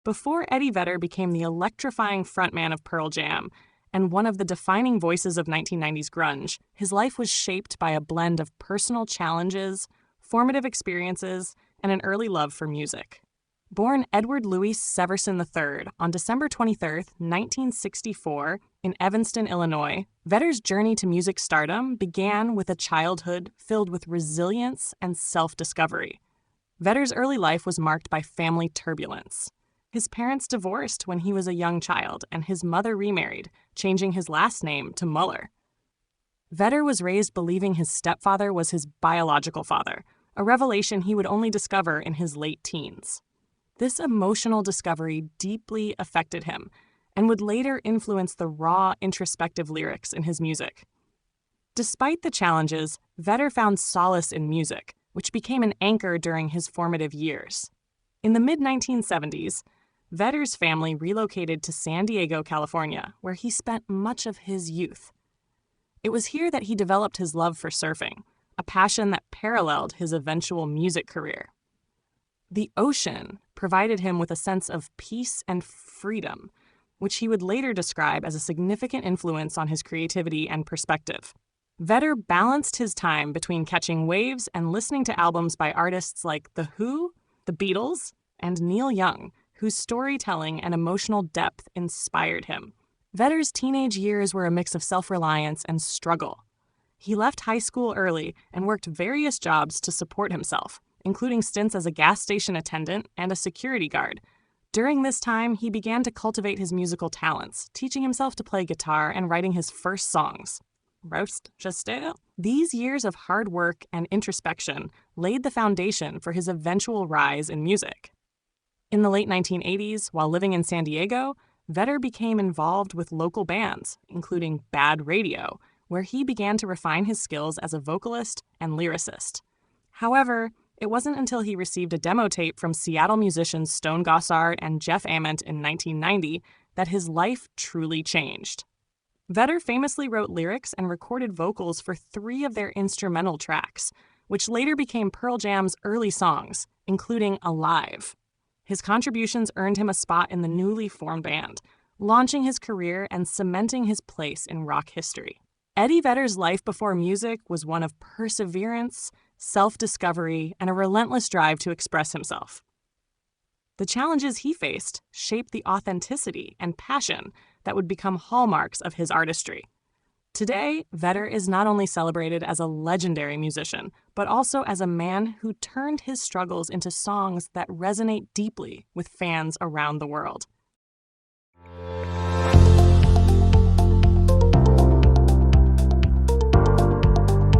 Before Eddie Vedder became the electrifying frontman of Pearl Jam and one of the defining voices of 1990s grunge, his life was shaped by a blend of personal challenges, formative experiences, and an early love for music. Born Edward Louis Severson III on December 23, 1964, in Evanston, Illinois, Vedder's journey to music stardom began with a childhood filled with resilience and self-discovery. Vedder's early life was marked by family turbulence. His parents divorced when he was a young child, and his mother remarried, changing his last name to Muller. Vedder was raised believing his stepfather was his biological father, a revelation he would only discover in his late teens. This emotional discovery deeply affected him and would later influence the raw, introspective lyrics in his music. Despite the challenges, Vedder found solace in music, which became an anchor during his formative years. In the mid-1970s, Vedder's family relocated to San Diego, California, where he spent much of his youth. It was here that he developed his love for surfing, a passion that paralleled his eventual music career. The ocean provided him with a sense of peace and freedom, which he would later describe as a significant influence on his creativity and perspective. Vedder balanced his time between catching waves and listening to albums by artists like The Who, The Beatles, and Neil Young, whose storytelling and emotional depth inspired him. Vedder's teenage years were a mix of self-reliance and struggle. He left high school early and worked various jobs to support himself, including stints as a gas station attendant and a security guard. During this time, he began to cultivate his musical talents, teaching himself to play guitar and writing his first songs. These years of hard work and introspection laid the foundation for his eventual rise in music. In the late 1980s, while living in San Diego, Vedder became involved with local bands, including Bad Radio, where he began to refine his skills as a vocalist and lyricist. However, it wasn't until he received a demo tape from Seattle musicians Stone Gossard and Jeff Ament in 1990 that his life truly changed. Vedder famously wrote lyrics and recorded vocals for 3 of their instrumental tracks, which later became Pearl Jam's early songs, including Alive. His contributions earned him a spot in the newly formed band, launching his career and cementing his place in rock history. Eddie Vedder's life before music was one of perseverance, self-discovery, and a relentless drive to express himself. The challenges he faced shaped the authenticity and passion that would become hallmarks of his artistry. Today, Vedder is not only celebrated as a legendary musician, but also as a man who turned his struggles into songs that resonate deeply with fans around the world.